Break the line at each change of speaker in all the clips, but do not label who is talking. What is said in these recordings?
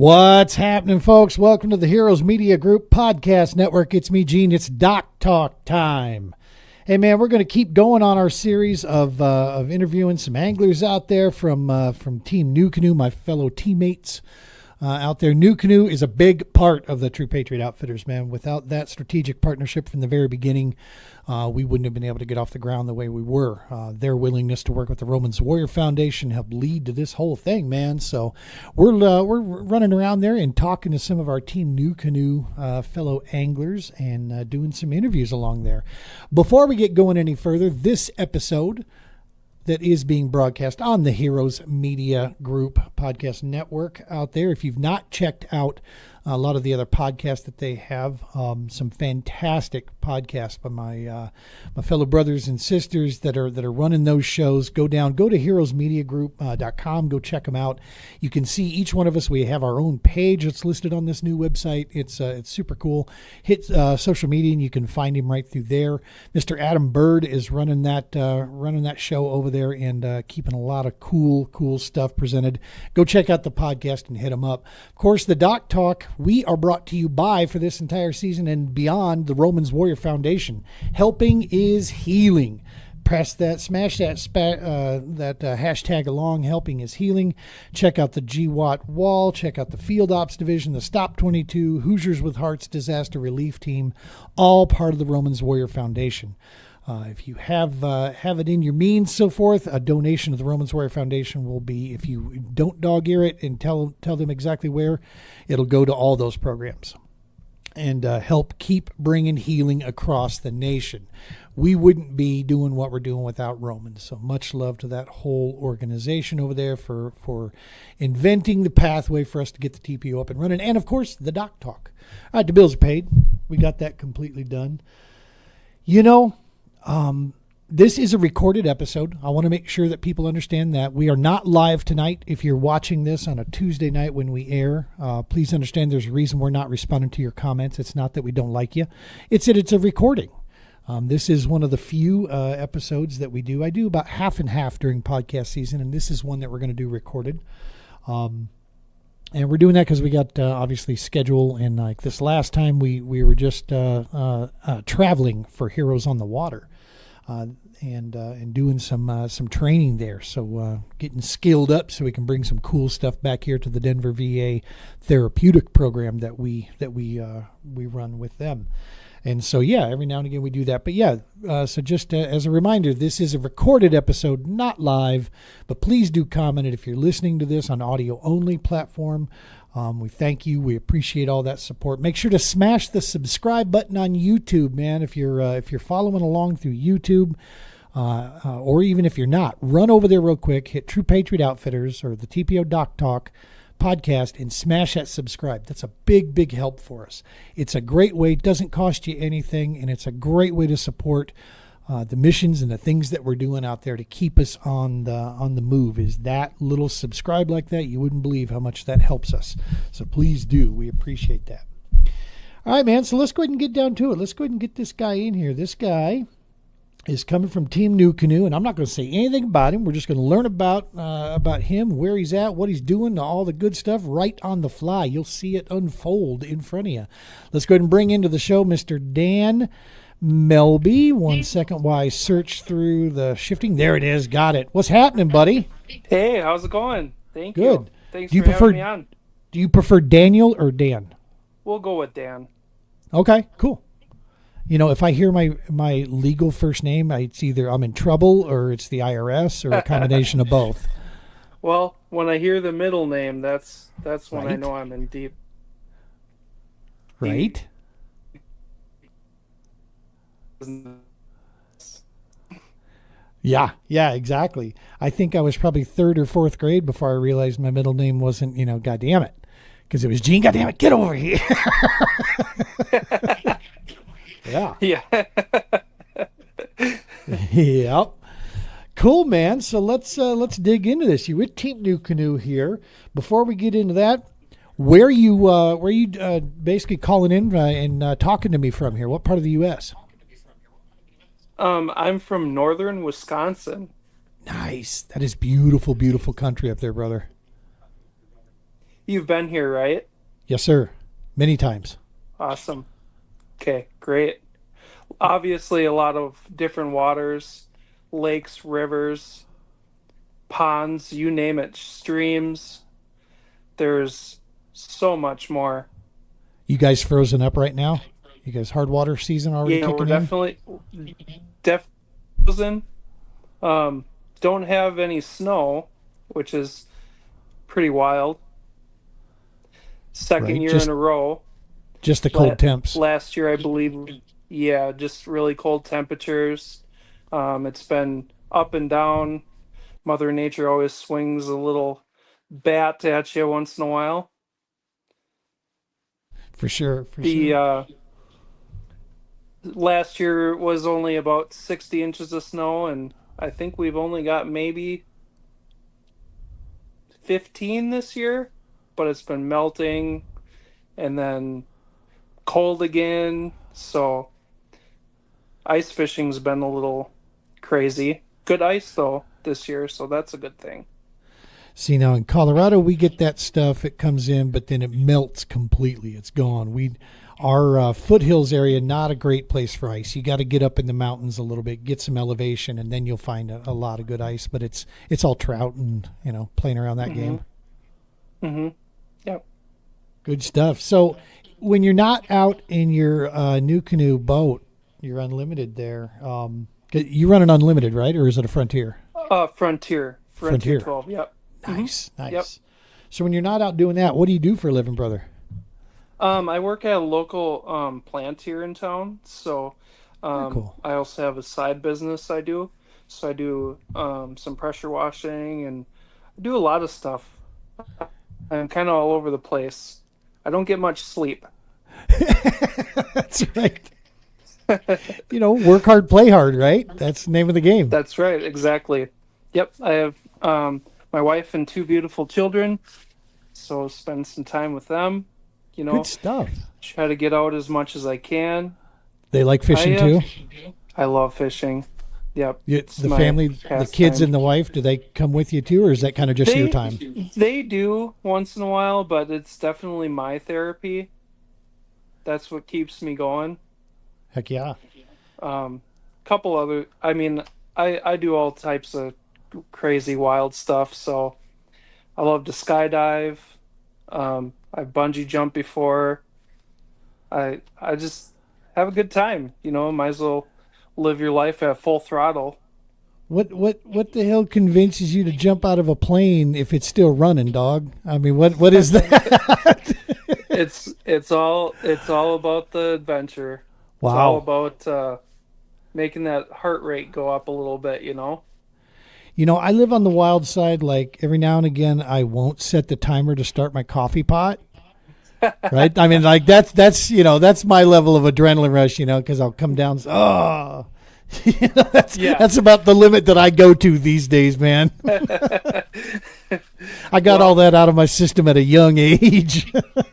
What's happening, folks? Welcome to the Heroes Media Group Podcast Network. It's me, Gene. It's Doc Talk time. Hey, man, we're going to keep going on our series of interviewing some anglers out there from Team Nucanoe, my fellow teammates out there. Nucanoe is a big part of the True Patriot Outfitters, man. Without that strategic partnership from the very beginning, we wouldn't have been able to get off the ground the way we were. Their willingness to work with the Romans Warrior Foundation helped lead to this whole thing, man. So we're running around there and talking to some of our Team Nucanoe fellow anglers and doing some interviews along there. Before we get going any further, this episode that is being broadcast on the Heroes Media Group Podcast Network out there. If you've not checked out a lot of the other podcasts that they have, some fantastic podcasts by my fellow brothers and sisters that are running those shows. Go to heroesmediagroup.com. Go check them out. You can see each one of us. We have our own page that's listed on this new website. It's super cool. Hit social media and you can find him right through there. Mr. Adam Bird is running that show over there and keeping a lot of cool stuff presented. Go check out the podcast and hit him up. Of course, the Doc Talk, we are brought to you by, for this entire season and beyond, the Romans Warrior Foundation. Helping is healing. Press that, smash that hashtag along. Helping is healing. Check out the GWAT wall. Check out the Field Ops Division, the Stop 22, Hoosiers with Hearts Disaster Relief Team, all part of the Romans Warrior Foundation. If you have it in your means, so forth, a donation to the Romans Warrior Foundation will be, if you don't dog ear it and tell them exactly where, it'll go to all those programs and help keep bringing healing across the nation. We wouldn't be doing what we're doing without Romans. So much love to that whole organization over there for inventing the pathway for us to get the TPO up and running. And, of course, the Doc Talk. All right, the bills are paid. We got that completely done. You know, this is a recorded episode. I want to make sure that people understand that we are not live tonight. If you're watching this on a Tuesday night when we air, please understand there's a reason we're not responding to your comments. It's not that we don't like you. It's that it's a recording. This is one of the few episodes that we do. I do about half and half during podcast season, and this is one that we're going to do recorded. And we're doing that because we got obviously schedule, and like this last time we were just traveling for Heroes on the Water, and doing some training there. So getting skilled up so we can bring some cool stuff back here to the Denver VA therapeutic program that we run with them. And so, yeah, every now and again we do that. But, yeah, so just as a reminder, this is a recorded episode, not live. But please do comment it if you're listening to this on audio-only platform. We thank you. We appreciate all that support. Make sure to smash the subscribe button on YouTube, man. If you're following along through YouTube, or even if you're not, run over there real quick, hit True Patriot Outfitters or the TPO Doc Talk podcast and smash that subscribe. That's a big help for us. It's a great way. It doesn't cost you anything, and it's a great way to support the missions and the things that we're doing out there to keep us on the move. Is that little subscribe like that? You wouldn't believe how much that helps us. So please do. We appreciate that. All right, man. So let's go ahead and get down to it. Let's go ahead and get this guy in here. This guy is coming from Team Nucanoe, and I'm not going to say anything about him. We're just going to learn about him, where he's at, what he's doing, all the good stuff right on the fly. You'll see it unfold in front of you. Let's go ahead and bring into the show Mr. Dan Melby. 1 second while I search through the shifting. There it is. Got it. What's happening, buddy?
Hey, how's it going? Thank you.
Good.
Thanks for having me on.
Do you prefer Daniel or Dan?
We'll go with Dan.
Okay, cool. You know, if I hear my legal first name, it's either I'm in trouble or it's the IRS or a combination of both.
Well, when I hear the middle name, that's when
Right.
I know I'm in deep.
Right? Yeah, exactly. I think I was probably 3rd or 4th grade before I realized my middle name wasn't, God damn it. Because it was Gene, God damn it, get over here. Yeah. Yep. Cool, man. So let's dig into this. You with Team Nucanoe here. Before we get into that, where you basically calling in and talking to me from here? What part of the U.S.?
I'm from northern Wisconsin.
Nice. That is beautiful, beautiful country up there, brother.
You've been here, right?
Yes, sir. Many times.
Awesome. Okay, great. Obviously, a lot of different waters, lakes, rivers, ponds, you name it, streams. There's so much more.
You guys frozen up right now? You guys hard water season already
Yeah, we're
kicking in?
definitely frozen. Um, don't have any snow, which is pretty wild. Second
Right?
year in a row.
Just the
La
cold temps.
Last year, I believe, yeah, just really cold temperatures. It's been up and down. Mother Nature always swings a little bat at you once in a while.
For sure, for
The
sure.
last year was only about 60 inches of snow, and I think we've only got maybe 15 this year, but it's been melting and then cold again. So ice fishing's been a little crazy. Good ice though this year, so that's a good thing.
See, now in Colorado, we get that stuff. It comes in, but then it melts completely. It's gone. Our foothills area, not a great place for ice. You got to get up in the mountains a little bit, get some elevation, and then you'll find a lot of good ice. But it's all trout and playing around that game.
Mm-hmm. Yep.
Good stuff. So when you're not out in your Nucanoe boat, you're unlimited there. You run an unlimited, right, or is it a Frontier?
Frontier
Frontier.
12. Yep.
Nice, nice.
Yep.
So when you're not out doing that, what do you do for a living, brother?
I work at a local plant here in town, so
Very cool.
I also have a side business I do. So I do some pressure washing and I do a lot of stuff. I'm kind of all over the place. I don't get much sleep.
That's right. Work hard, play hard, right? That's the name of the game.
That's right, exactly. Yep, I have my wife and two beautiful children, so spend some time with them.
Good stuff.
Try to get out as much as I can.
They like fishing too?
I love fishing. Yep.
The family, the kids and the wife, do they come with you too, or is that kind of just your time?
They do once in a while, but it's definitely my therapy. That's what keeps me going.
Heck yeah.
Couple other, I mean, I do all types of crazy wild stuff, so I love to skydive. I've bungee jumped before. I just have a good time, might as well live your life at full throttle.
What the hell convinces you to jump out of a plane if it's still running, dog? I mean, what is that?
It's all about the adventure.
Wow.
It's all about making that heart rate go up a little bit,
I live on the wild side. Like every now and again, I won't set the timer to start my coffee pot. Right? I mean, like that's my level of adrenaline rush. Because I'll come down. That's about the limit that I go to these days, man. I got all that out of my system at a young age.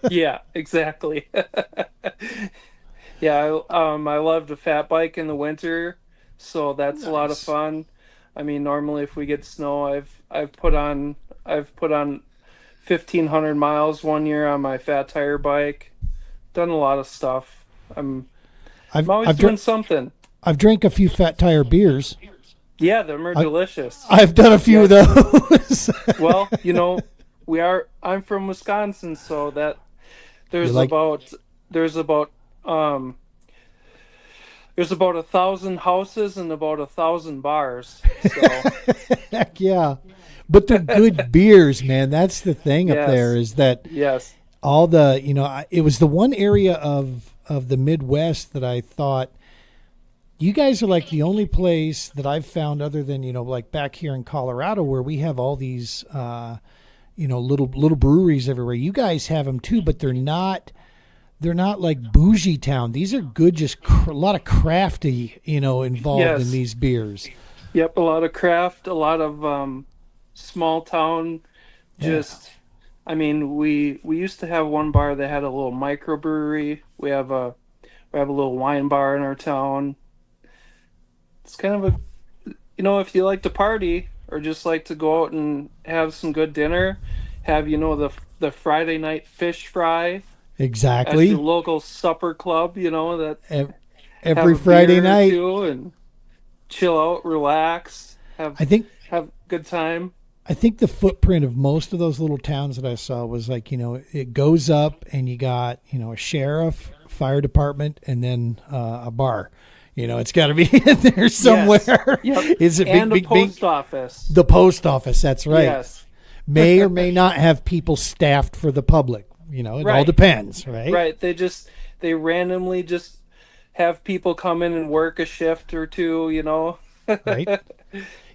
Yeah, exactly. Yeah, I love to fat bike in the winter, so that's a lot of fun. I mean, normally if we get snow, I've put on 1,500 miles one year on my fat tire bike. Done a lot of stuff. I'm always doing something.
I've drank a few fat tire beers.
Yeah, them are delicious.
I've done a few of those.
Well, I'm from Wisconsin, so that there's about 1,000 houses and about 1,000 bars. So.
Heck yeah. But they're good beers, man. That's the thing up there is that all the, it was the one area of the Midwest that I thought, you guys are like the only place that I've found other than, like back here in Colorado where we have all these, little breweries everywhere. You guys have them too, but they're not like bougie town. These are good, just a lot of crafty, involved in these beers.
Yep, a lot of craft, a lot of small town. I mean, we used to have one bar that had a little microbrewery. We have a little wine bar in our town. It's kind of if you like to party or just like to go out and have some good dinner, have the Friday night fish fry at your
Exactly.
local supper club, that
Ev-
have
Every
a
Friday
beer or
night.
two and chill out, relax,
I think
have a good time.
I think the footprint of most of those little towns that I saw was like, it goes up and you got, a sheriff, fire department, and then a bar. It's got to be in there
Yes.
somewhere.
Yep.
Is it
And
big,
a
big, big?
post office.
The post office. That's right.
Yes.
May or may not have people staffed for the public. It all
Right.
depends, right?
Right. They randomly just have people come in and work a shift or two.
Right.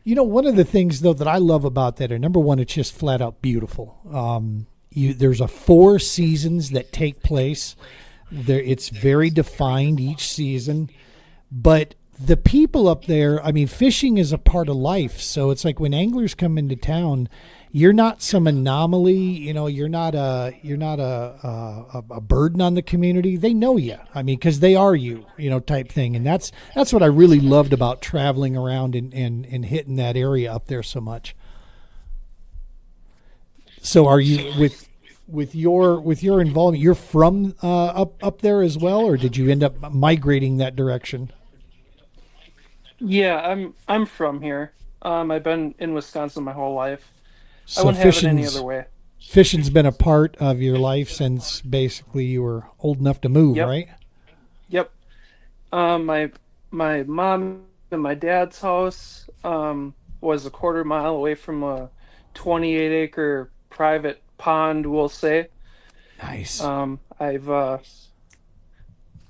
One of the things though that I love about that are number one, it's just flat out beautiful. There's a 4 seasons that take place there. It's very defined each season, but the people up there, I mean, fishing is a part of life. So it's like when anglers come into town, you're not some anomaly. You're not a burden on the community. They know you. I mean, because they are you. Type thing. And that's what I really loved about traveling around and hitting that area up there so much. So, are you with your involvement? You're from up there as well, or did you end up migrating that direction?
Yeah, I'm from here. I've been in Wisconsin my whole life. I
So
wouldn't have it any other way.
fishing's been a part of your life since basically you were old enough to move,
Yep.
right?
Yep. My mom and my dad's house was a quarter mile away from a 28-acre private pond, we'll say.
Nice.
I've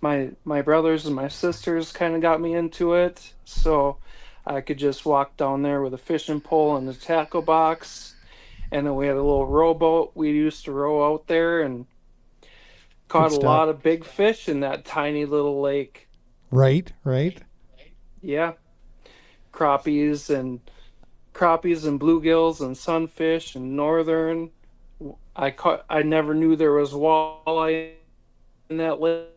my brothers and my sisters kind of got me into it, so I could just walk down there with a fishing pole and a tackle box, and then we had a little rowboat we used to row out there and
Good
caught a
stuff.
lot of big fish in that tiny little lake.
Right, right.
Yeah, crappies and bluegills and sunfish and northern. I never knew there was walleye in that lake.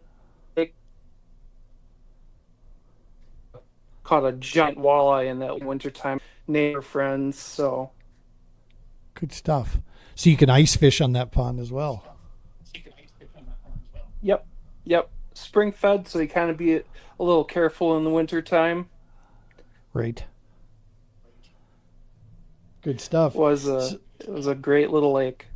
Caught a giant walleye in that wintertime. Neighbor friends, so
Good stuff. So you can ice fish on that pond as well.
yep, yep. Spring fed, so you kind of be a little careful in the wintertime.
Right. Good stuff.
Was
So,
a It was a great little lake.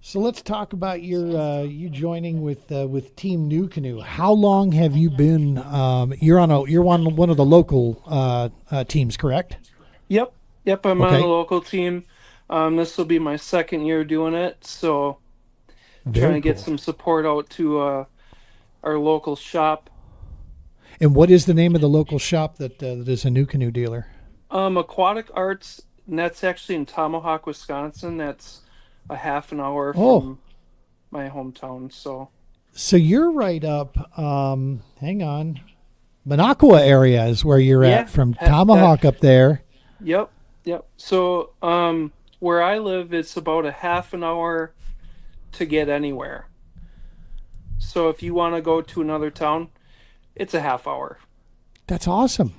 so let's talk about your you joining with Team Nucanoe. How long have you been? You're on one of the local teams, correct?
Yep, yep. I'm on a
Okay.
local team. This will be my second year doing it, so trying
Very
to get
cool.
some support out to our local shop.
And what is the name of the local shop that is a Nucanoe dealer?
Aquatic Arts, and that's actually in Tomahawk, Wisconsin. That's a half an hour
Oh,
from my hometown. So,
so you're right up. Hang on, Minocqua area is where you're at
yeah,
from
that,
Tomahawk up there.
yep, yep. So, where I live, it's about a half an hour to get anywhere. So, if you want to go to another town, it's a half hour.
That's awesome,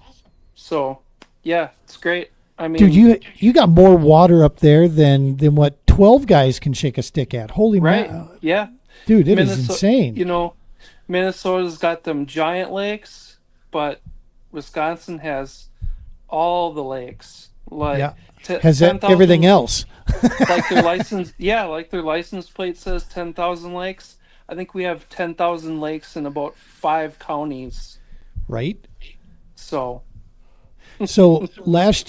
So, yeah, it's great. I
dude.
mean,
You got more water up there than what 12 guys can shake a stick at. Holy
right?
ma,
Yeah,
dude, it is
Minnesota.
insane.
Minnesota's got them giant lakes, but Wisconsin has all the lakes. Like
Yeah, has that everything
10,000,
else?
like their license, yeah, like their license plate says 10,000 lakes. I think we have 10,000 lakes in about 5 counties.
Right.
So,
So last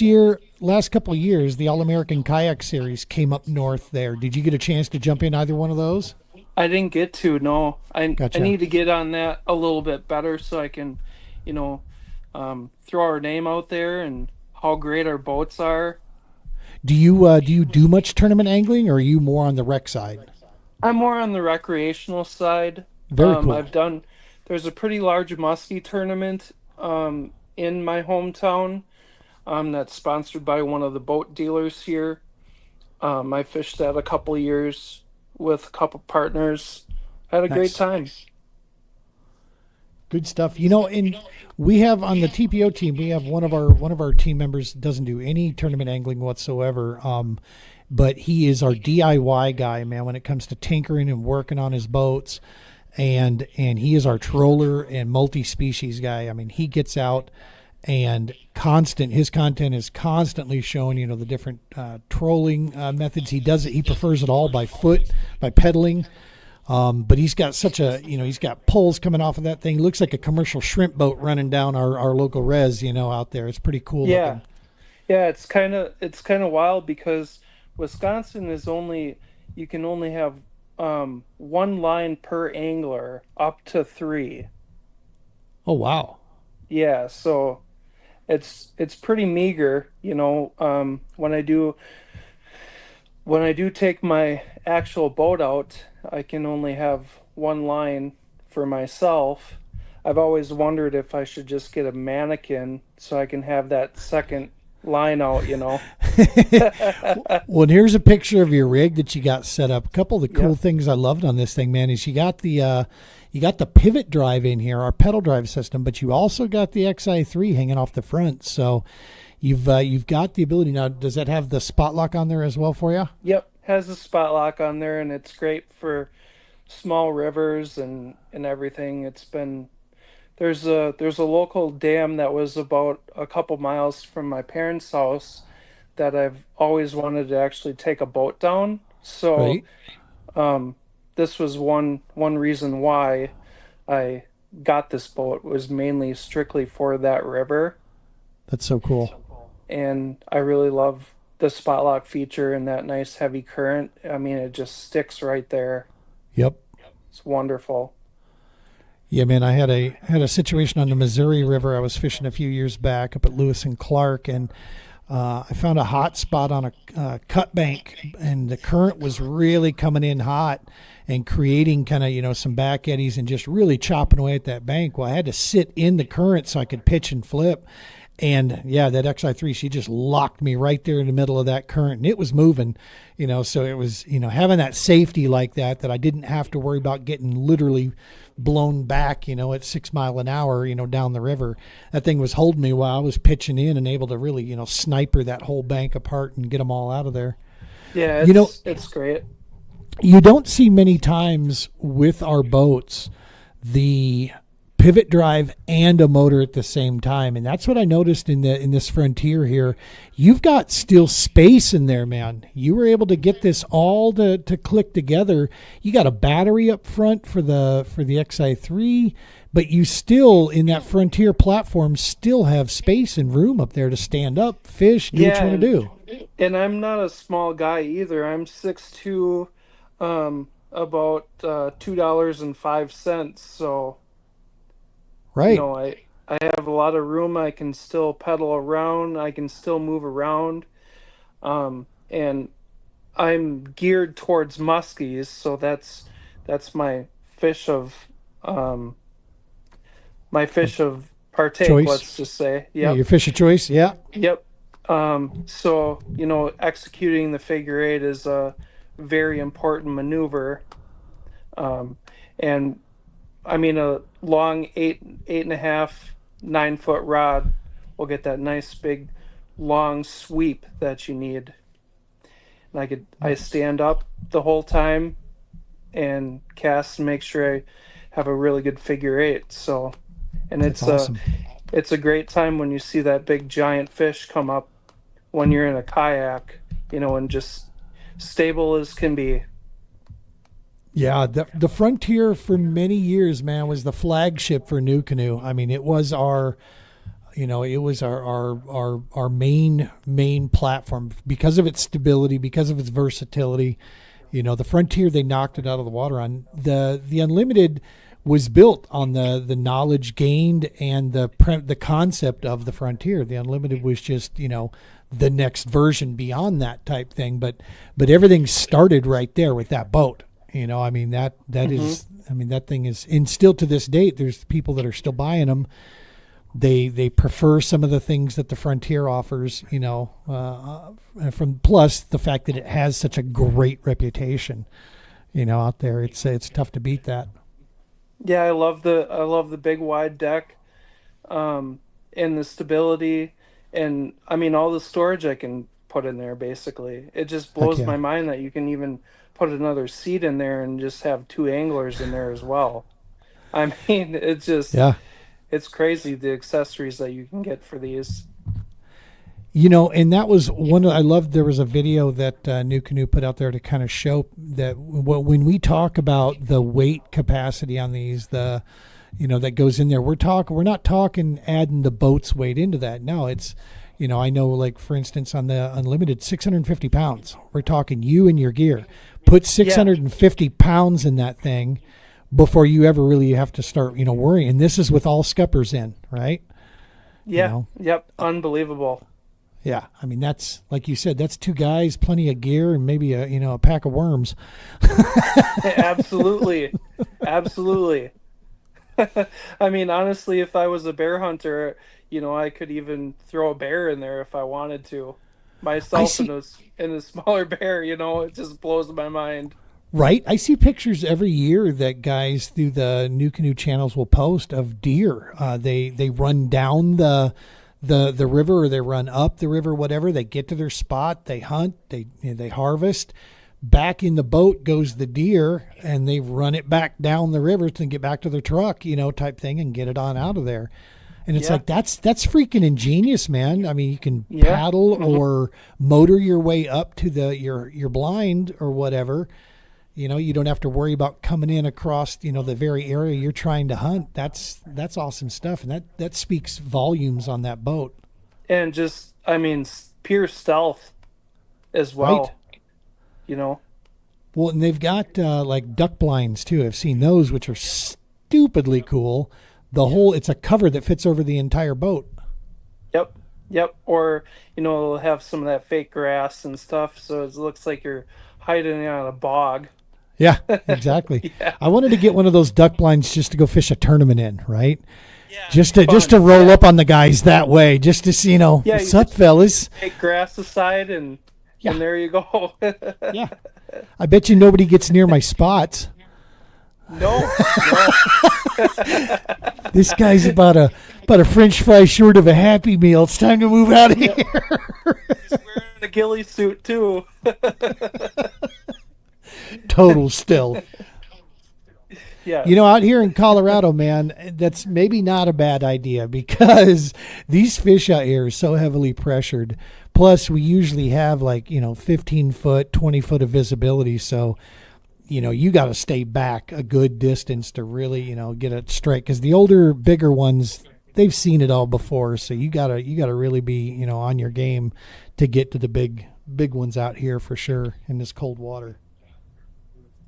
couple of years, the All American Kayak Series came up north there. Did you get a chance to jump in either one of those?
I didn't get to, no. I
Gotcha.
need to get on that a little bit better so I can, you know, throw our name out there and how great our boats are.
Do you do much tournament angling, or are you more on the rec side?
I'm more on the recreational side.
Very cool.
I've done, there's a pretty large muskie tournament in my hometown that's sponsored by one of the boat dealers here. I fished that a couple years with a couple partners. Had a great
Nice.
time.
Good stuff. And we have on the TPO team, we have one of our team members doesn't do any tournament angling whatsoever. But he is our DIY guy, man, when it comes to tinkering and working on his boats. And he is our troller and multi-species guy. I mean, he gets out and his content is constantly showing, the different trolling methods. He does it. He prefers it all by foot, by pedaling. But he's got he's got poles coming off of that thing. It looks like a commercial shrimp boat running down our local res, out there. It's pretty cool
Yeah.
looking.
Yeah, it's kind of wild because Wisconsin you can only have one line per angler up to 3.
Oh, wow.
Yeah, so it's pretty meager, when I do take my actual boat out, I can only have one line for myself. I've always wondered if I should just get a mannequin so I can have that second line out.
Well, and here's a picture of your rig that you got set up. A couple of the cool
Yep.
things I loved on this thing, man, is you got the pivot drive in here, our pedal drive system, but you also got the XI3 hanging off the front. So you've got the ability now. Does that have the spot lock on there as well for you?
Yep, has a spot lock on there, and it's great for small rivers and everything. There's a local dam that was about a couple miles from my parents' house that I've always wanted to actually take a boat down. So
Right.
um, this was one reason why I got this boat, was mainly strictly for that river.
That's so cool.
And I really love the spot lock feature and that nice heavy current. I mean, it just sticks right there.
Yep.
It's wonderful.
Yeah, man, I had a situation on the Missouri River. I was fishing a few years back up at Lewis and Clark, and I found a hot spot on a cut bank, and the current was really coming in hot and creating kind of some back eddies and just really chopping away at that bank. Well, I had to sit in the current so I could pitch and flip. And yeah, that XI3, she just locked me right there in the middle of that current, and it was moving, so it was, having that safety like that I didn't have to worry about getting literally blown back, at 6 mile an hour, down the river. That thing was holding me while I was pitching in and able to really, sniper that whole bank apart and get them all out of there.
Yeah,
You know,
it's great.
you don't see many times with our boats the pivot drive and a motor at the same time, and that's what I noticed in this Frontier here. You've got still space in there, man. You were able to get this all to click together. You got a battery up front for the XI3, but you still, in that Frontier platform, still have space and room up there to stand up, fish, do what
Yeah,
you want to do.
and I'm not a small guy either. I'm 6'2", about $2.05. So
Right.
I have a lot of room. I can still pedal around. I can still move around. And I'm geared towards muskies, so that's um my fish of partake,
Choice.
let's just say.
Yeah,
Yep.
your fish of choice. Yeah.
Yep. So, executing the figure eight is a very important maneuver. And I mean, a long 8.5, 9 foot rod will get that nice big long sweep that you need. And I stand up the whole time and cast and make sure I have a really good figure eight. So, and
That's awesome.
it's a great time when you see that big giant fish come up when you're in a kayak, and just stable as can be.
Yeah, the Frontier for many years, man, was the flagship for Nucanoe. I mean, it was our main platform because of its stability, because of its versatility. The Frontier, they knocked it out of the water on. The Unlimited was built on the knowledge gained and the concept of the Frontier. The Unlimited was just the next version beyond that type thing, but everything started right there with that boat. I mean that is, I mean, that thing is, and still to this date, there's people that are still buying them. They prefer some of the things that the Frontier offers, from plus the fact that it has such a great reputation, out there. It's tough to beat that.
Yeah, I love the big wide deck, um, and the stability, and I mean all the storage I can put in there. Basically, it just
Heck
blows
yeah.
my mind that you can even put another seat in there and just have two anglers in there as well. I mean,
Yeah.
it's crazy the accessories that you can get for these.
And that was I loved there was a video that New Canoe put out there to kind of show that when we talk about the weight capacity on these, that goes in there, we're not talking adding the boat's weight into that. No, it's, I know, like, for instance, on the Unlimited, 650 pounds. We're talking you and your gear. Put
Yeah,
650 pounds in that thing before you ever really have to start, worrying. And this is with all scuppers in, right? You
yeah,
know,
yep, unbelievable.
Yeah, I mean, that's like you said, that's two guys, plenty of gear, and maybe a pack of worms.
Absolutely, absolutely. I mean, honestly, if I was a bear hunter, I could even throw a bear in there if I wanted to.
I
Myself and
see,
a smaller bear, it just blows my mind.
right? I see pictures every year that guys through the New Canoe channels will post of deer. They run down the river, or they run up the river, whatever. They get to their spot, they hunt, they harvest. Back in the boat goes the deer, and they run it back down the river to get back to their truck, type thing, and get it on out of there. And it's
Yeah,
like that's freaking ingenious, man. I mean, you can
yeah,
paddle
hmm
or motor your way up to your blind or whatever. You don't have to worry about coming in across, the very area you're trying to hunt. That's awesome stuff, and that speaks volumes on that boat,
and just, I mean, pure stealth as
right?
well. You know.
Well, and they've got like duck blinds too. I've seen those, which are stupidly cool. It's a cover that fits over the entire boat.
Yep, yep. Or they'll have some of that fake grass and stuff, so it looks like you're hiding out a bog.
Yeah, exactly.
Yeah,
I wanted to get one of those duck blinds just to go fish a tournament in, right? Just to
fun.
roll
Yeah,
up on the guys that way, just to see,
yeah. You
what's up,
just
fellas?
take grass aside, and
Yeah,
there you go.
yeah. I bet you nobody gets near my spots.
No, no.
This guy's about a French fry short of a Happy Meal. It's time to move out of here.
Yep. He's wearing a ghillie suit too.
Total stealth.
Yes.
Out here in Colorado, man, that's maybe not a bad idea because these fish out here are so heavily pressured. Plus, we usually have, like, 15 foot, 20 foot of visibility. So, you got to stay back a good distance to really, get it straight. Because the older, bigger ones, they've seen it all before. So you gotta really be, on your game to get to the big ones out here for sure in this cold water.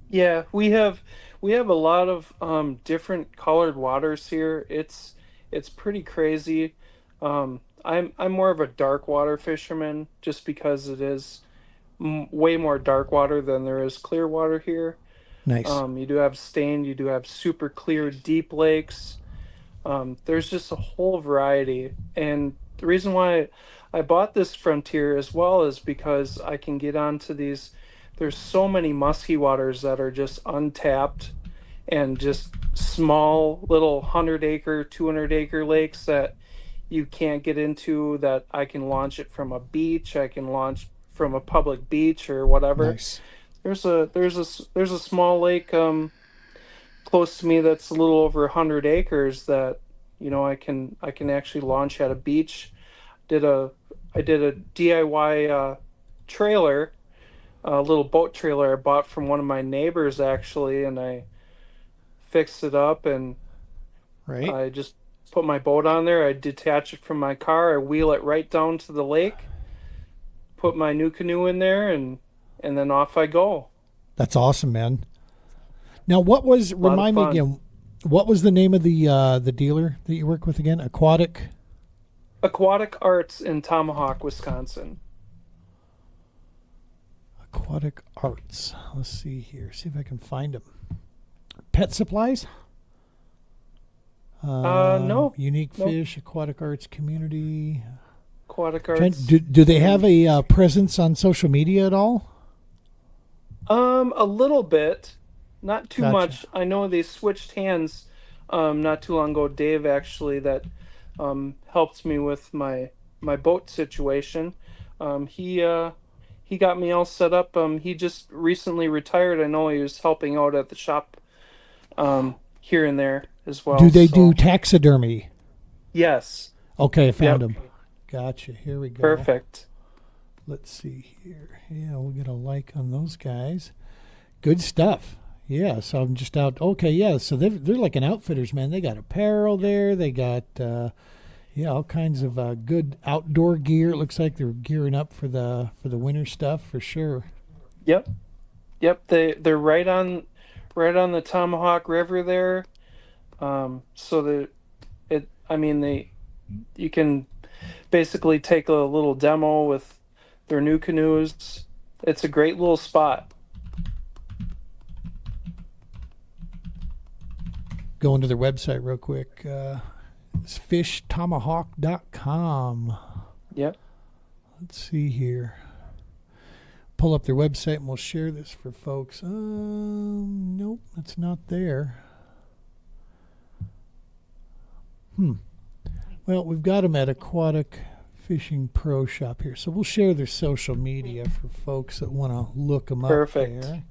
Yeah, we have a lot of different colored waters here. It's pretty crazy. I'm more of a dark water fisherman just because it is way more dark water than there is clear water here.
Nice.
You do have stained, you do have super clear deep lakes. There's just a whole variety. And the reason why I bought this Frontier as well is because I can get onto these. There's so many musky waters that are just untapped and just small little 100-acre, 200-acre lakes that you can't get into, that I can launch it from a beach. I can launch from a public beach or whatever.
Nice.
There's a small lake close to me that's a little over 100 acres that I can actually launch at a beach. Did a I did a DIY trailer, a little boat trailer I bought from one of my neighbors actually, and I fixed it up and
Right.
I just put my boat on there. I detach it from my car. I wheel it right down to the lake, put my new canoe in there, and then off I go.
That's awesome, man. Now,
A lot of
remind me
fun.
again, what was the name of the dealer that you work with again?
Aquatic Arts in Tomahawk, Wisconsin.
Aquatic Arts. Let's see here. See if I can find them. Pet supplies.
No,
Unique
no.
Fish, Aquatic Arts Community.
Aquatic Arts.
Do they have a presence on social media at all?
A little bit. not too
Gotcha.
much. I know they switched hands not too long ago. Dave actually that helped me with my boat situation. He got me all set up. He just recently retired. I know he was helping out at the shop here and there as
Do
well.
they do
So
taxidermy?
yes,
Okay, I found
yep,
them. Gotcha. Here we go.
perfect.
Let's see here. Yeah, we'll get a like on those guys. Good stuff. Yeah, so I'm just out. Okay, yeah, so they're like an outfitters, man. They got apparel there. They got, yeah, all kinds of good outdoor gear. It looks like they're gearing up for the winter stuff for sure.
Yep, yep. They're right on the Tomahawk River there. So that it, I mean, you can basically take a little demo with their new canoes. It's a great little spot.
Going to their website real quick. It's fishtomahawk.com.
Yep.
Let's see here. Pull up their website and we'll share this for folks. Nope, that's not there. Well, we've got them at Aquatic Fishing Pro Shop here. So we'll share their social media for folks that want to look them up
Perfect.
there.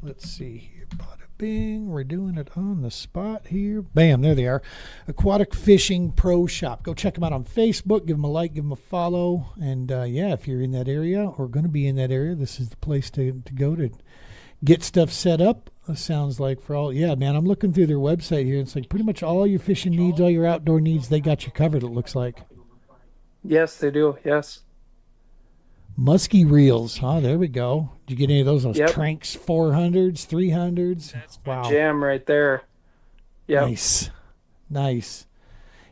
Let's see here. Bada bing. We're doing it on the spot here. Bam, there they are. Aquatic Fishing Pro Shop. Go check them out on Facebook. Give them a like, give them a follow. And yeah, if you're in that area or going to be in that area, this is the place to go to get stuff set up. It sounds like for all, yeah, man, I'm looking through their website here. It's like pretty much all your fishing needs, all your outdoor needs, they got you covered, it looks like.
Yes, they do. Yes.
Musky reels. Oh, there we go. Did you get any of those
Yep.
Tranks 400s, 300s?
That's my
Wow.
jam right there. Yep.
Nice.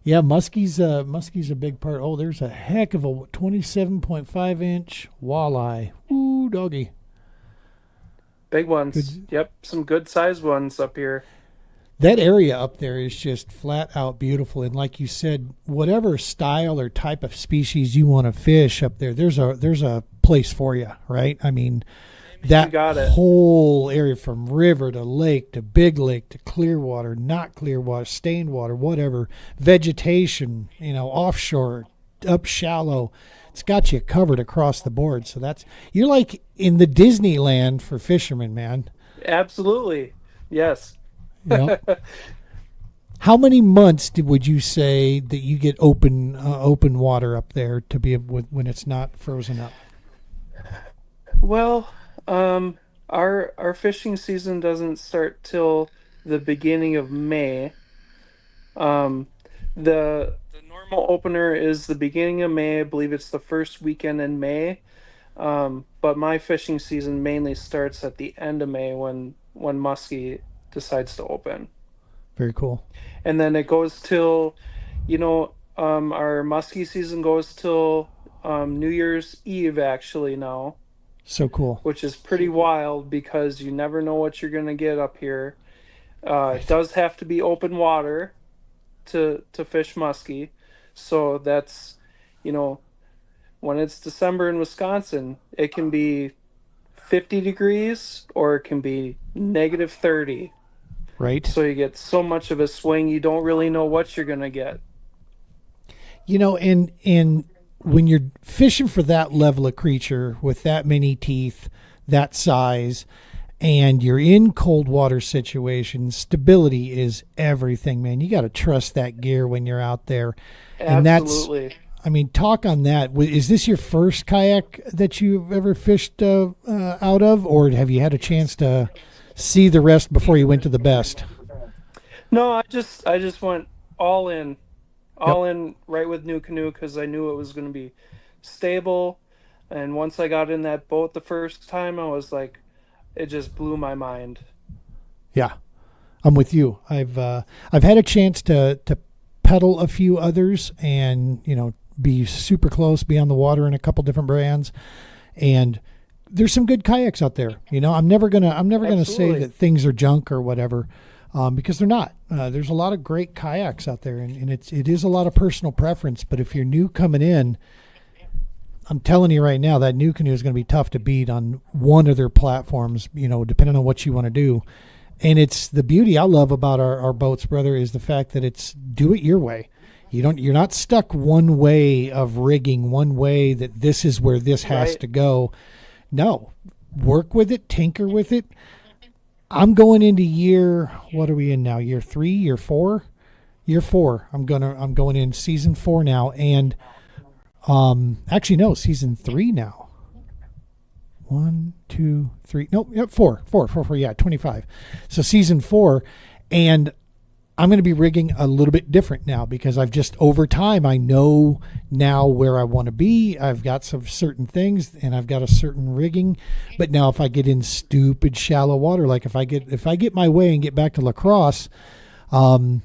Yeah, Muskie's a big part. Oh, there's a heck of a 27.5-inch walleye. Ooh, doggy.
Big ones.
Good.
Yep. Some good sized ones up here.
That area up there is just flat out beautiful, and like you said, whatever style or type of species you want to fish up there, there's a place for you, right? I mean, that
got it.
whole area from river to lake to big lake to clear water, not clear water, stained water, whatever, vegetation, offshore, up shallow. It's got you covered across the board. So you're like in the Disneyland for fishermen, man.
Absolutely. Yes.
Yep. How many months would you say that you get open water up there to be when it's not frozen up?
Well, our fishing season doesn't start till the beginning of May. The normal opener is the beginning of May. I believe it's the first weekend in May. But my fishing season mainly starts at the end of May when Muskie decides to open.
Very cool.
And then it goes till, our muskie season goes till New Year's Eve actually now.
So cool.
Which is pretty wild because you never know what you're gonna get up here. It does have to be open water to fish muskie, so that's, when it's December in Wisconsin, it can be 50 degrees or it can be negative 30.
Right.
So you get so much of a swing, you don't really know what you're going to get.
And when you're fishing for that level of creature with that many teeth, that size, and you're in cold water situations, stability is everything, man. You got to trust that gear when you're out there. And
Absolutely.
Talk on that. Is this your first kayak that you've ever fished out of, or have you had a chance to see the rest before you went to the best?
No, I just went all in right with Nucanoe because I knew it was going to be stable. And once I got in that boat the first time, I was like, it just blew my mind.
Yeah, I'm with you. I've had a chance to pedal a few others and be super close, be on the water in a couple different brands, and there's some good kayaks out there. I'm never gonna say that things are junk or whatever, because they're not. There's a lot of great kayaks out there, and it is a lot of personal preference. But if you're new coming in, I'm telling you right now, that Nucanoe is going to be tough to beat on one of their platforms. Depending on what you want to do. And it's the beauty I love about our boats, brother, is the fact that it's do it your way. You're not stuck one way of rigging, one way that this is where this has
Right.
to go. No, work with it, tinker with it. I'm going into what are we in now? Year 3, year 4? Year 4. I'm going in season 4 now, and actually no, season 3 now. 1, 2, 3. Nope, yep, 4. 4, 4, 4. Yeah, 25. So season 4, and I'm going to be rigging a little bit different now because I've just over time I know now where I want to be. I've got some certain things and I've got a certain rigging. But now if I get in stupid shallow water, like if I get my way and get back to La Crosse, and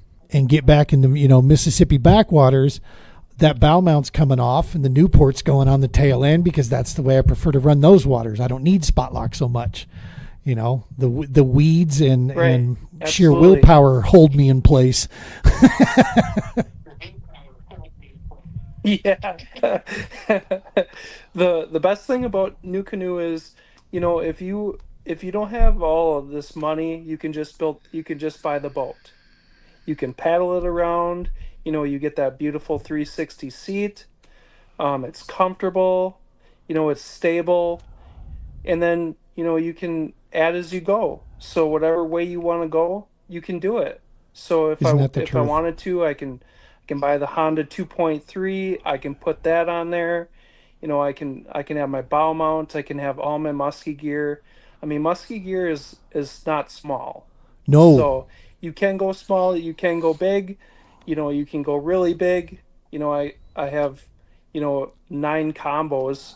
get back in the Mississippi backwaters, that bow mount's coming off and the Newport's going on the tail end because that's the way I prefer to run those waters. I don't need spot lock so much. The weeds and
Right.
and sheer
Absolutely.
willpower hold me in place.
Yeah. The best thing about Nucanoe is, if you don't have all of this money, you can just buy the boat. You can paddle it around, you get that beautiful 360 seat. It's comfortable, it's stable, and then, you can add as you go. So whatever way you want to go, you can do it. So
Isn't that the
if I
truth?
wanted to, I can buy the Honda 2.3. I can put that on there. I can have my bow mount. I can have all my musky gear. I mean, musky gear is not small.
No,
So you can go small, you can go big. You can go really big. I have 9 combos,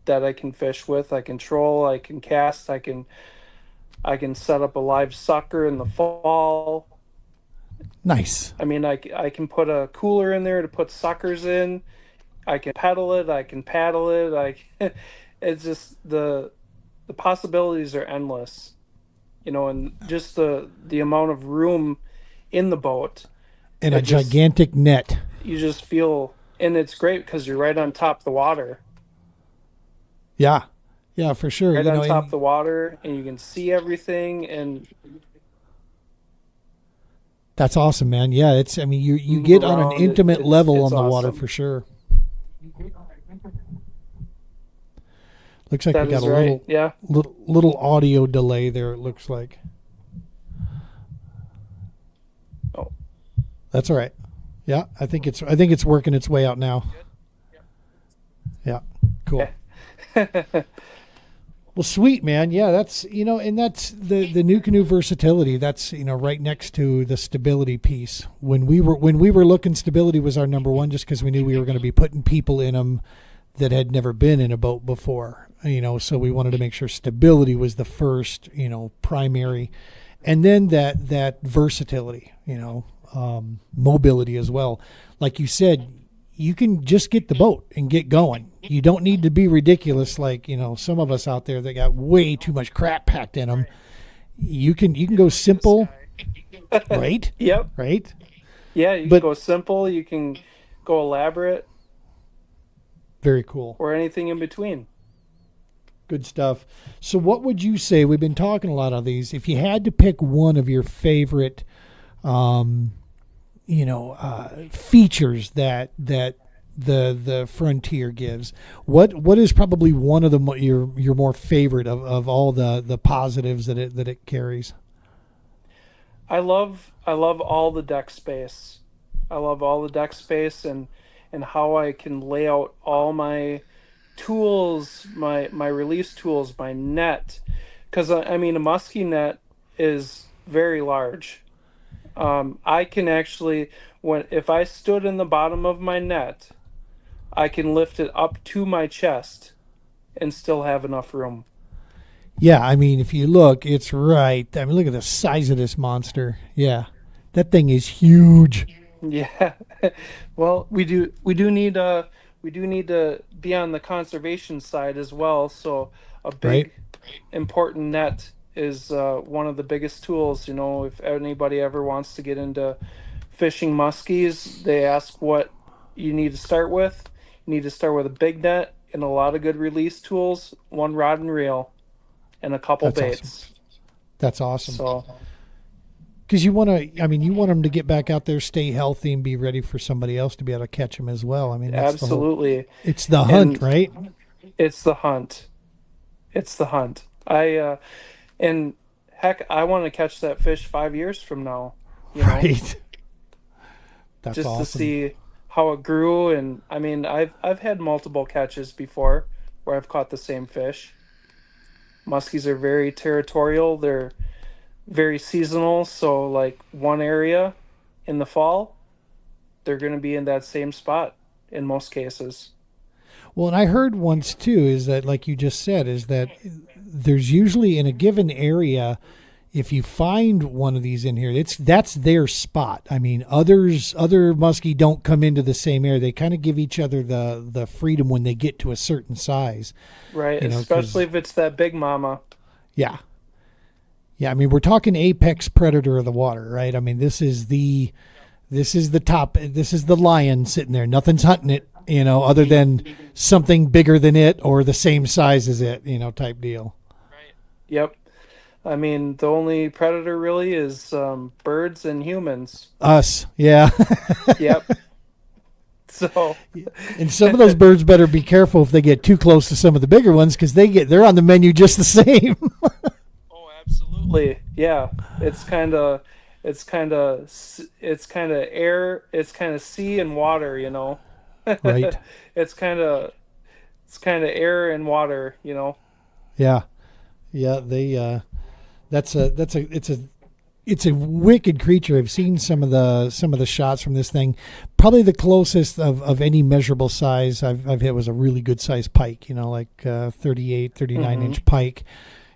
that I can fish with. I can troll, I can cast, I can set up a live sucker in the fall.
nice.
I mean, I can put a cooler in there to put suckers in. I can pedal it. I can paddle it. It's just the possibilities are endless. And just the amount of room in the boat.
And a
It just
gigantic net.
You just feel, and it's great because you're right on top of the water,
Yeah, yeah, for sure.
right on top of
And
the water, and you can see everything. And
that's awesome, man. Yeah, it's. I mean, you
move
get on an
around.
intimate level
It's
on the water
awesome.
for sure. Looks like we
That
got
is
a
right. Yeah.
little audio delay there. It looks like
Oh,
that's all right. Yeah, I think it's working its way out now. Yeah, cool.
okay.
Well, sweet, man. Yeah, that's and that's the new canoe versatility. That's right next to the stability piece. When we were looking, stability was our number one, just because we knew we were going to be putting people in them that had never been in a boat before. So we wanted to make sure stability was the first, primary, and then that versatility, mobility as well. Like you said, you can just get the boat and get going. You don't need to be ridiculous like some of us out there that got way too much crap packed in them. You can go simple, right?
Yep.
Right?
Yeah, you can
But
go simple, you can go elaborate,
very cool.
or anything in between.
Good stuff. So what would you say? We've been talking a lot of these. If you had to pick one of your favorite um, features that the Frontier gives. What is probably one of your more favorite of all the positives that it carries?
I love all the deck space. I love all the deck space, and how I can lay out all my tools, my release tools, my net, because I mean a musky net is very large. I can actually, when if I stood in the bottom of my net, I can lift it up to my chest and still have enough room.
Yeah, I mean if you look, it's right. I mean look at the size of this monster. Yeah, that thing is huge.
Yeah. Well, we do need to be on the conservation side as well. So a
Right?
big important net is one of the biggest tools. If anybody ever wants to get into fishing muskies, they ask what you need to start with. You need to start with a big net and a lot of good release tools, one rod and reel, and a couple
That's awesome.
baits.
That's awesome.
So
Because you want to, I mean, you want them to get back out there, stay healthy, and be ready for somebody else to be able to catch them as well. I mean, that's the whole.
absolutely.
It's the hunt,
And
right?
it's the hunt. It's the hunt. And heck, I want to catch that fish 5 years from now, you know,
Right. That's
just to
awesome.
see how it grew. And I mean, I've had multiple catches before where I've caught the same fish. Muskies are very territorial. They're very seasonal. So like one area in the fall, they're going to be in that same spot in most cases.
Well, and I heard once too is that, like you just said, is that there's usually in a given area, if you find one of these in here, that's their spot. I mean, other muskie don't come into the same area. They kind of give each other the freedom when they get to a certain size,
Right,
you know.
especially
'Cause
if it's that big mama.
yeah, yeah. I mean, we're talking apex predator of the water, right? I mean, this is the top. This is the lion sitting there. Nothing's hunting it, you know, other than something bigger than it or the same size as it, you know, type deal.
Yep. I mean, the only predator really is birds and humans.
Us, yeah.
Yep. So,
And some of those birds better be careful if they get too close to some of the bigger ones because they're on the menu just the same.
oh, absolutely. Yeah. It's kind of air, it's kind of sea and water, you know.
Right.
It's kind of air and water, you know.
Yeah. Yeah. It's a wicked creature. I've seen some of the shots from this thing. Probably the closest of any measurable size I've hit was a really good sized pike, you know, like 38, 39 inch pike,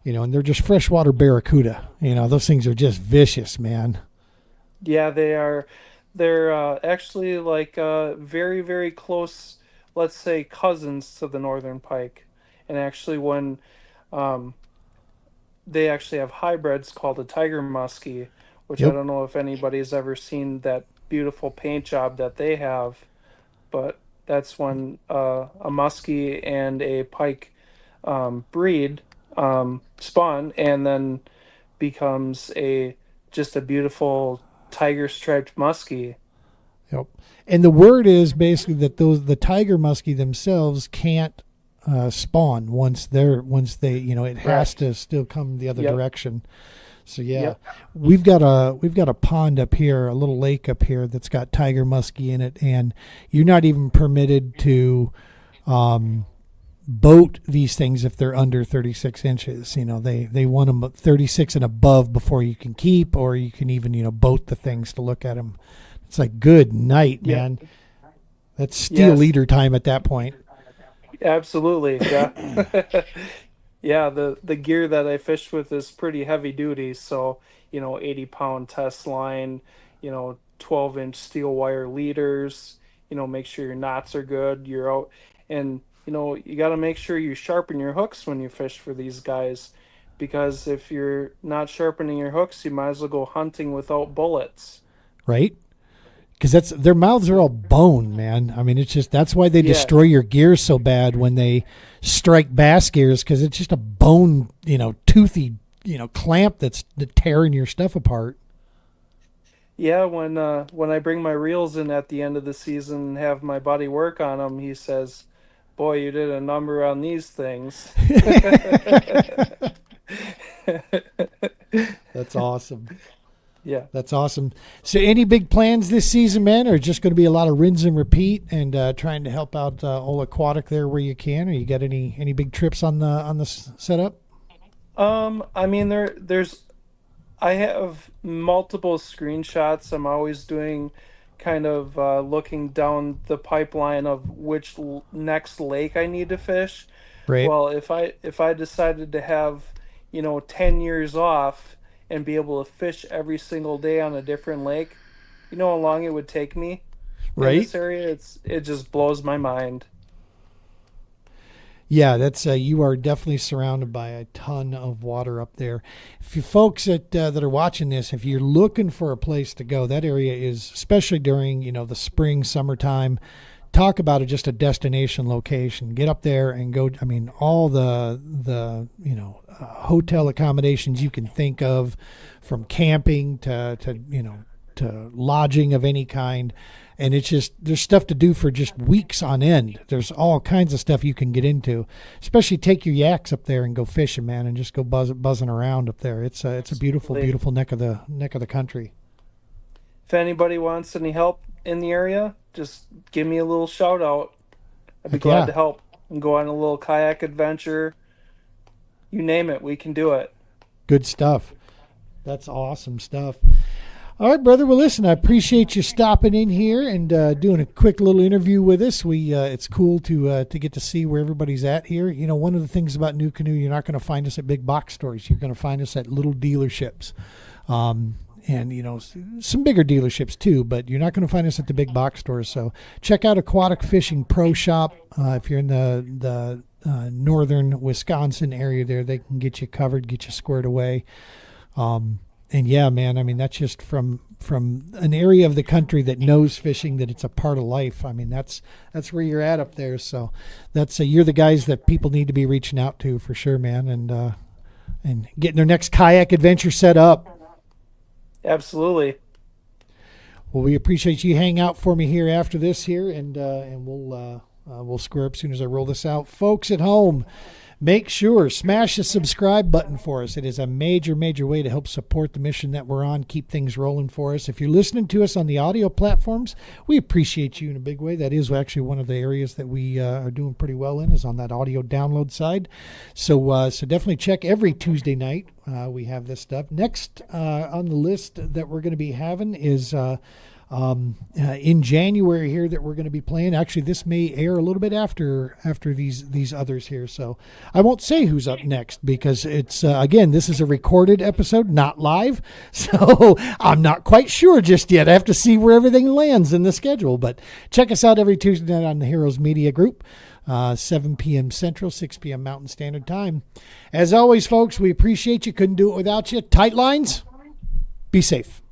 you know, and they're just freshwater barracuda. You know, those things are just vicious, man.
Yeah, they are. They're actually like very, very close, let's say, cousins to the northern pike. And actually, when um, they actually have hybrids called a tiger muskie, which I
Yep.
don't know if anybody's ever seen that beautiful paint job that they have, but that's when a muskie and a pike breed, spawn, and then becomes a just a beautiful tiger striped muskie.
Yep. And the word is basically that the tiger muskie themselves can't spawn once they, you know, it has
Correct.
to still come the other
Yep.
direction. So yeah,
Yep.
we've got a pond up here, a little lake up here that's got tiger muskie in it, and you're not even permitted to boat these things if they're under 36 inches. You know, they want them 36 and above before you can keep, or you can even, you know, boat the things to look at them. It's like good night,
Yep.
man. That's steel
Yes.
leader time at that point.
Absolutely. Yeah. Yeah, the gear that I fished with is pretty heavy duty, so 80-pound test line, 12-inch steel wire leaders, make sure your knots are good, you're out, and you got to make sure you sharpen your hooks when you fish for these guys, because if you're not sharpening your hooks, you might as well go hunting without bullets.
Right? Because that's their mouths are all bone, man. I mean, it's just that's why they
Yeah.
destroy your gears so bad when they strike bass gears, because it's just a bone, toothy, clamp that's tearing your stuff apart.
Yeah, when I bring my reels in at the end of the season and have my buddy work on them, he says, "Boy, you did a number on these things."
That's awesome.
Yeah.
That's awesome. So, any big plans this season, man, or just going to be a lot of rinse and repeat and trying to help out Old Aquatic there where you can? Or you got any big trips on the setup?
I mean, I have multiple screenshots. I'm always doing kind of looking down the pipeline of which next lake I need to fish.
Right.
Well, if I decided to have, 10 years off and be able to fish every single day on a different lake, you know how long it would take me in
Right.
this area? It just blows my mind.
Yeah, that's you are definitely surrounded by a ton of water up there. If you folks that are watching this, if you're looking for a place to go, that area is, especially during the spring, summertime, talk about it, just a destination location. Get up there and go. I mean, all the hotel accommodations you can think of, from camping to to lodging of any kind. And it's just, there's stuff to do for just weeks on end. There's all kinds of stuff you can get into, especially take your yaks up there and go fishing, man, and just go buzzing around up there. It's a beautiful, beautiful neck of the country.
If anybody wants any help in the area, just give me a little shout out. I'd be glad to help and go on a little kayak adventure. You name it, we can do it.
Good stuff. That's awesome stuff. All right, brother. Well, listen, I appreciate you stopping in here and doing a quick little interview with us. It's cool to get to see where everybody's at here. You know, one of the things about Nucanoe, you're not going to find us at big box stores. You're going to find us at little dealerships, and some bigger dealerships too. But you're not going to find us at the big box stores. So check out Aquatic Fishing Pro Shop if you're in the northern Wisconsin area. There, they can get you covered, get you squared away. And yeah, man, I mean, that's just from an area of the country that knows fishing, that it's a part of life. I mean, that's where you're at up there. So you're the guys that people need to be reaching out to for sure, man, and getting their next kayak adventure set up.
Absolutely.
Well, we appreciate you hang out for me here after this here, and we'll square up as soon as I roll this out. Folks at home, make sure, smash the subscribe button for us. It is a major, major way to help support the mission that we're on, keep things rolling for us. If you're listening to us on the audio platforms, we appreciate you in a big way. That is actually one of the areas that we are doing pretty well in, is on that audio download side. So definitely check every Tuesday night. We have this stuff. Next on the list that we're going to be having is in January here that we're going to be playing. Actually, this may air a little bit after these others here, so I won't say who's up next, because it's again, this is a recorded episode, not live, so I'm not quite sure just yet. I have to see where everything lands in the schedule. But check us out every Tuesday night on the Heroes Media Group, 7 p.m. Central, 6 p.m. Mountain Standard Time. As always, folks, we appreciate you. Couldn't do it without you. Tight lines. Be safe.